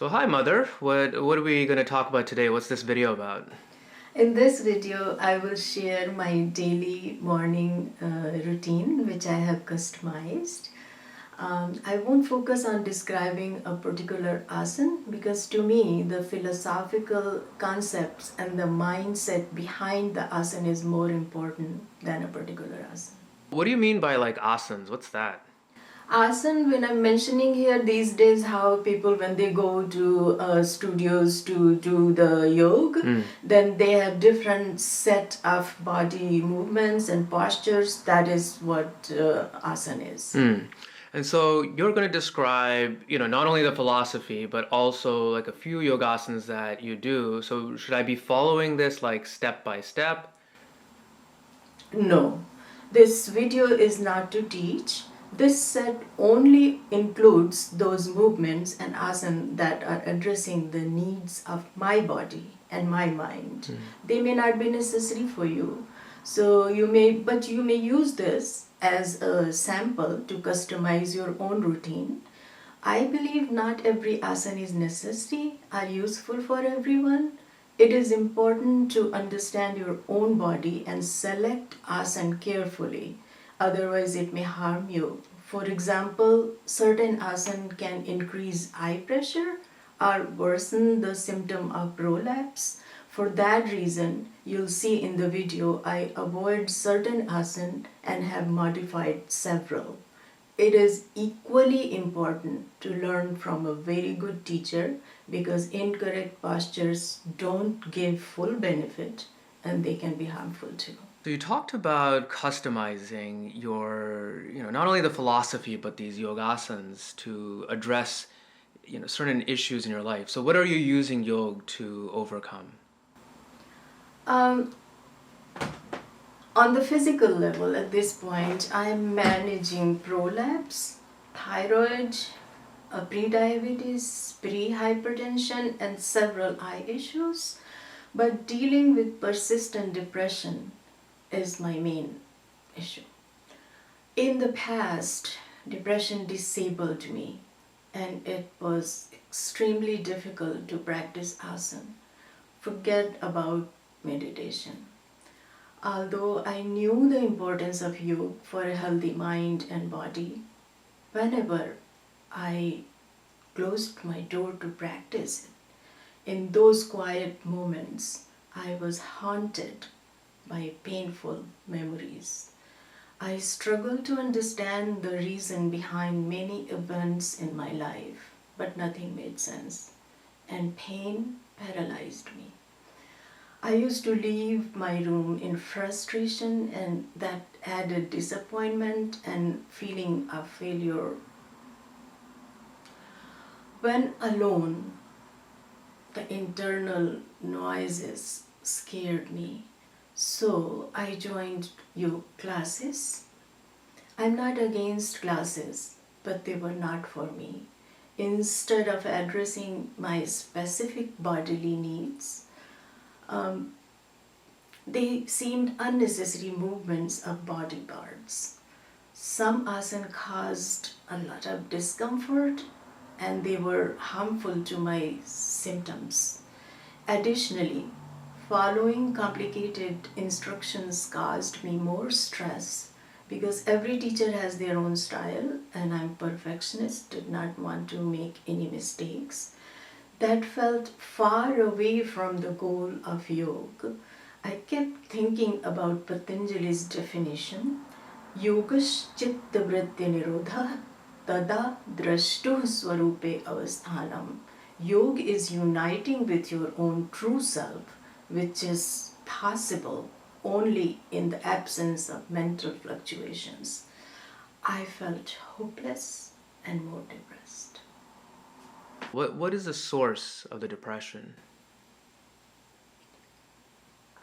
So hi mother, what are we going to talk about today? What's this video about? In this video, I will share my daily morning routine, which I have customized. I won't focus on describing a particular asana because to me, the philosophical concepts and the mindset behind the asana is more important than a particular asana. What do you mean by like asanas? What's that? Asan, when I'm mentioning here these days how people when they go to studios to do the yoga, then they have different set of body movements and postures. That is what asan is. And so you're going to describe, not only the philosophy, but also like a few yogasanas that you do. So should I be following this like step by step? No, this video is not to teach. This set only includes those movements and asana that are addressing the needs of my body and my mind. They may not be necessary for you. So but you may use this as a sample to customize your own routine. I believe not every asana is necessary or useful for everyone. It is important to understand your own body and select asana carefully, otherwise, it may harm you. For example, certain asana can increase eye pressure or worsen the symptom of prolapse. For that reason, you'll see in the video I avoid certain asana and have modified several. It is equally important to learn from a very good teacher because incorrect postures don't give full benefit and they can be harmful too. So you talked about customizing your, not only the philosophy, but these yogasanas to address, certain issues in your life. So what are you using yoga to overcome? Um, on the physical level, at this point, I am managing prolapse, thyroid, pre-diabetes, pre-hypertension, and several eye issues. But dealing with persistent depression is my main issue. In the past, depression disabled me, and it was extremely difficult to practice asana. Forget about meditation. Although I knew the importance of yoga for a healthy mind and body, whenever I closed my door to practice it, in those quiet moments, I was haunted by painful memories. I struggled to understand the reason behind many events in my life, but nothing made sense, and pain paralyzed me. I used to leave my room in frustration, and that added disappointment and feeling of failure. When alone, the internal noises scared me. So I joined yoga classes. I'm not against classes, but they were not for me. Instead of addressing my specific bodily needs, they seemed unnecessary movements of body parts. Some asana caused a lot of discomfort and they were harmful to my symptoms. Additionally, following complicated instructions caused me more stress because every teacher has their own style and I'm perfectionist, did not want to make any mistakes. That felt far away from the goal of yoga. I kept thinking about Patanjali's definition, yogash chitta vritti nirodha tada drashtu swarupe avasthanam. Yoga is uniting with your own true self, which is possible only in the absence of mental fluctuations. I felt hopeless and more depressed. What is the source of the depression?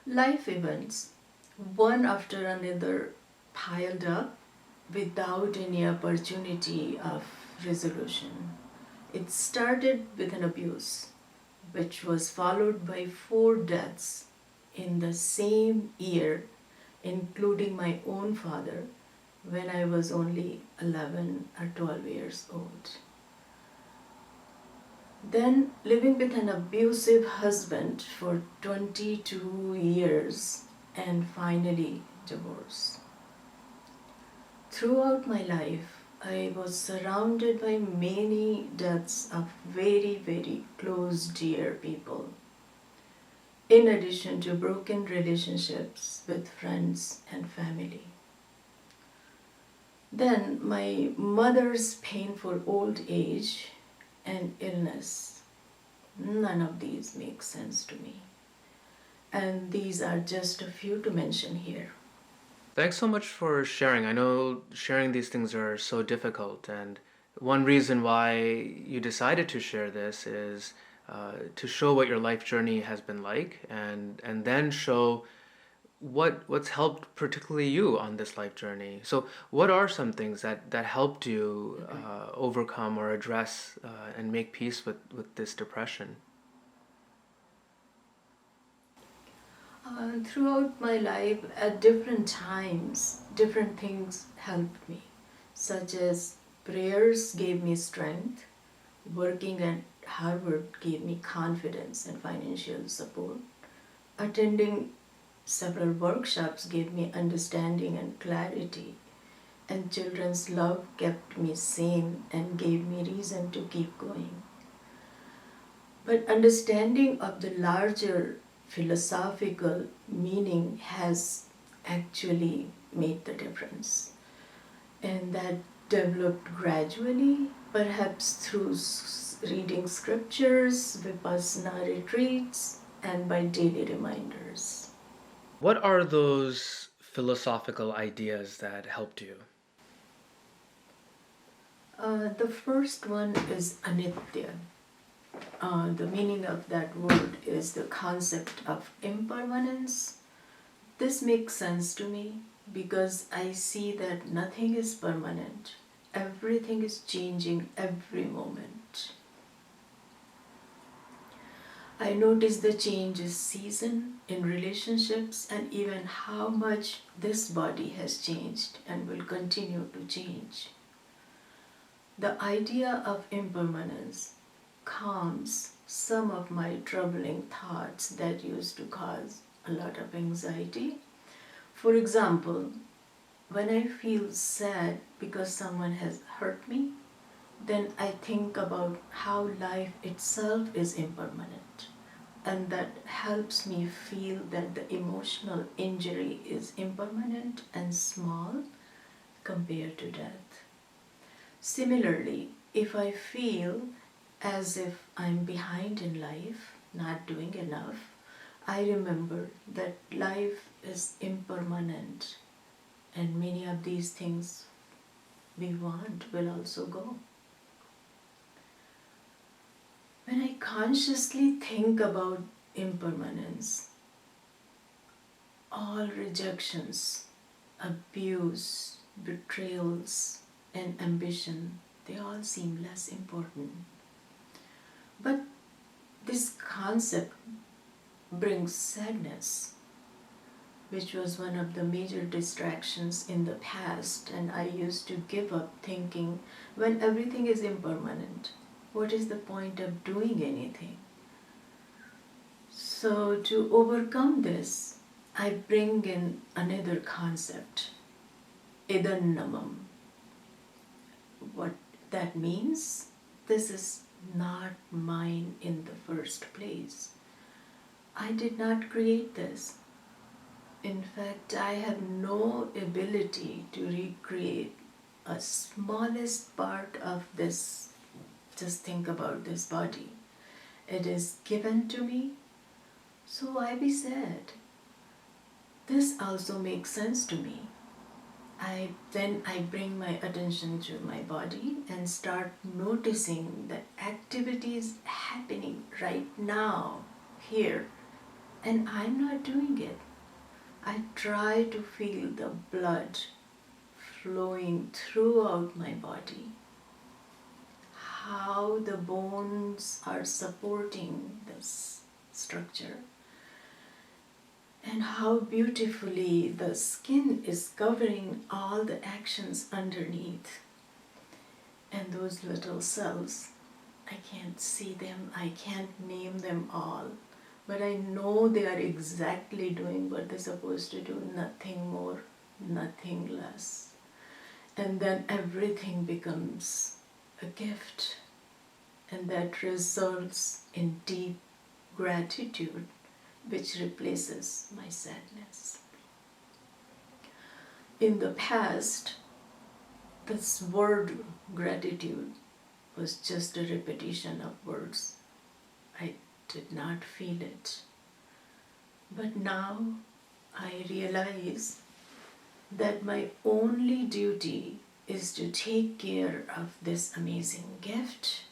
Life events, one after another, piled up without any opportunity of resolution. It started with an abuse, which was followed by 4 deaths in the same year, including my own father, when I was only 11 or 12 years old. Then living with an abusive husband for 22 years and finally divorce. Throughout my life, I was surrounded by many deaths of very, very close, dear people, in addition to broken relationships with friends and family. Then my mother's painful old age and illness. None of these make sense to me. And these are just a few to mention here. Thanks so much for sharing. I know sharing these things are so difficult, and one reason why you decided to share this is to show what your life journey has been like, and then show what's helped particularly you on this life journey. So, what are some things that helped you overcome or address and make peace with this depression? Throughout my life, at different times, different things helped me, such as prayers gave me strength, working at Harvard gave me confidence and financial support, attending several workshops gave me understanding and clarity, and children's love kept me sane and gave me reason to keep going. But understanding of the larger philosophical meaning has actually made the difference. And that developed gradually, perhaps through reading scriptures, vipassana retreats, and by daily reminders. What are those philosophical ideas that helped you? The first one is anitya. The meaning of that word is the concept of impermanence. This makes sense to me because I see that nothing is permanent. Everything is changing every moment. I notice the change is season in relationships and even how much this body has changed and will continue to change. The idea of impermanence calms some of my troubling thoughts that used to cause a lot of anxiety. For example, when I feel sad because someone has hurt me, then I think about how life itself is impermanent. And that helps me feel that the emotional injury is impermanent and small compared to death. Similarly, if I feel as if I'm behind in life, not doing enough, I remember that life is impermanent and many of these things we want will also go. When I consciously think about impermanence, all rejections, abuse, betrayals, and ambition, they all seem less important. But this concept brings sadness, which was one of the major distractions in the past, and I used to give up thinking when everything is impermanent, what is the point of doing anything? So, to overcome this, I bring in another concept, idannamam. What that means, this is not mine in the first place. I did not create this. In fact, I have no ability to recreate a smallest part of this. Just think about this body. It is given to me, so why be sad? This also makes sense to me. Then I bring my attention to my body and start noticing the activities happening right now, here, and I'm not doing it. I try to feel the blood flowing throughout my body, how the bones are supporting this structure, and how beautifully the skin is covering all the actions underneath and those little cells. I can't see them, I can't name them all, but I know they are exactly doing what they're supposed to do, nothing more, nothing less. And then everything becomes a gift, and that results in deep gratitude, which replaces my sadness. In the past, this word gratitude was just a repetition of words. I did not feel it. But now I realize that my only duty is to take care of this amazing gift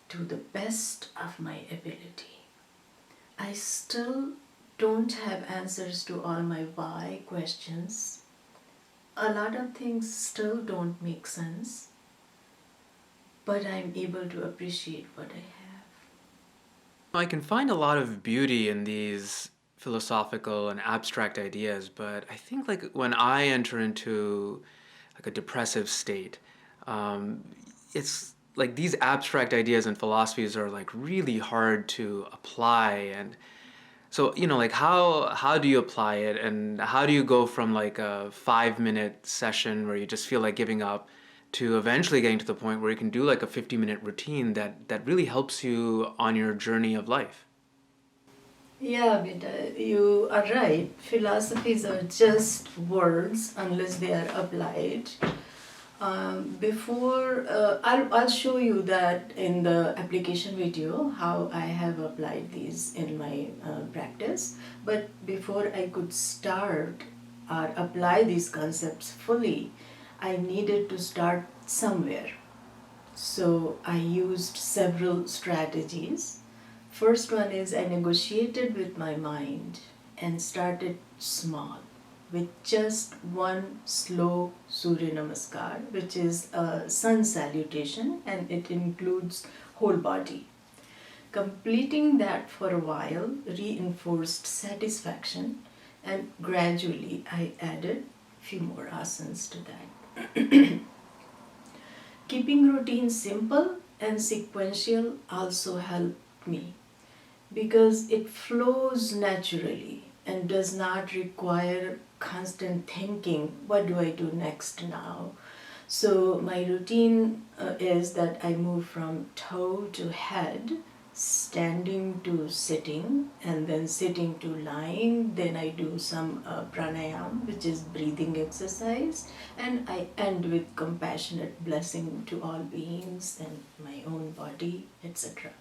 to the best of my ability. I still don't have answers to all my why questions. A lot of things still don't make sense, but I'm able to appreciate what I have. I can find a lot of beauty in these philosophical and abstract ideas, but I think like when I enter into like a depressive state, um, it's like these abstract ideas and philosophies are like really hard to apply. And so, like how do you apply it, and how do you go from like a 5 minute session where you just feel like giving up to eventually getting to the point where you can do like a 50-minute routine that really helps you on your journey of life? Yeah, but you are right. Philosophies are just words unless they are applied. I'll show you that in the application video how I have applied these in my practice. But before I could start or apply these concepts fully, I needed to start somewhere. So I used several strategies. First one is I negotiated with my mind and started small with just one slow Surya Namaskar, which is a sun salutation and it includes whole body. Completing that for a while reinforced satisfaction, and gradually I added a few more asanas to that. Keeping routine simple and sequential also helped me because it flows naturally and does not require constant thinking, what do I do next now? So my routine is that I move from toe to head, standing to sitting, and then sitting to lying. Then I do some pranayam, which is breathing exercise, and I end with compassionate blessing to all beings and my own body, etc.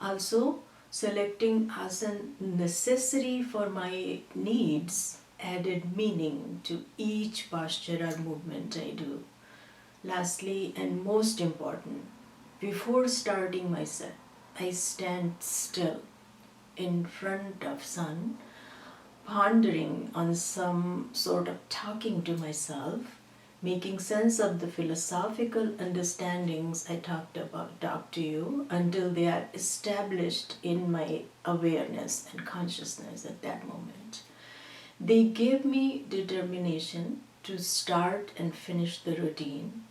Also, selecting asana necessary for my needs added meaning to each posture or movement I do. Lastly, and most important, before starting my set, I stand still in front of sun, pondering on some sort of talking to myself, making sense of the philosophical understandings I talked to you until they are established in my awareness and consciousness at that moment. They give me determination to start and finish the routine.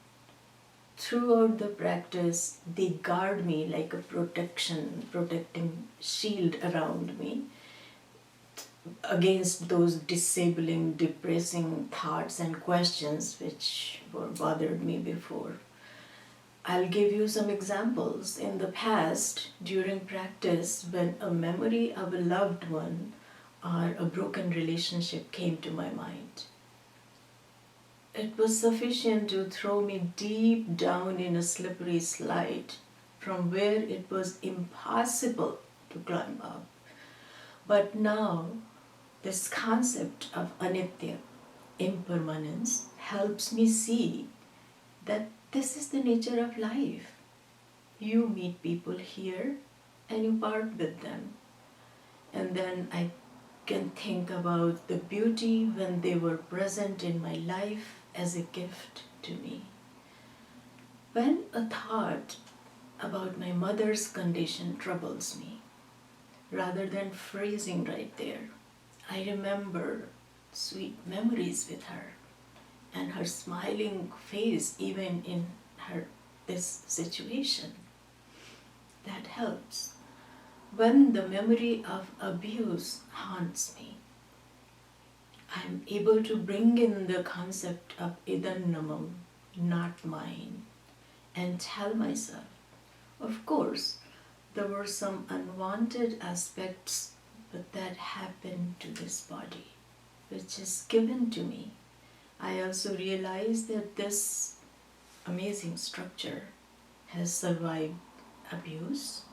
Throughout the practice, they guard me like a protecting shield around me against those disabling, depressing thoughts and questions which were bothered me before. I'll give you some examples. In the past, during practice, when a memory of a loved one or a broken relationship came to my mind, it was sufficient to throw me deep down in a slippery slide from where it was impossible to climb up. But now, this concept of anitya, impermanence, helps me see that this is the nature of life. You meet people here and you part with them. And then I can think about the beauty when they were present in my life as a gift to me. When a thought about my mother's condition troubles me, rather than freezing right there, I remember sweet memories with her and her smiling face even in her this situation. that helps. When the memory of abuse haunts me, I'm able to bring in the concept of idannamam, not mine, and tell myself, of course, there were some unwanted aspects, but that happened to this body, which is given to me. I also realize that this amazing structure has survived abuse,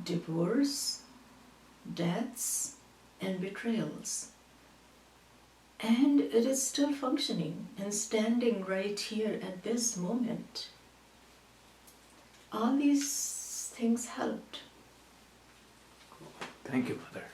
divorce, deaths, and betrayals. And it is still functioning and standing right here at this moment. All these things helped. Thank you, Mother.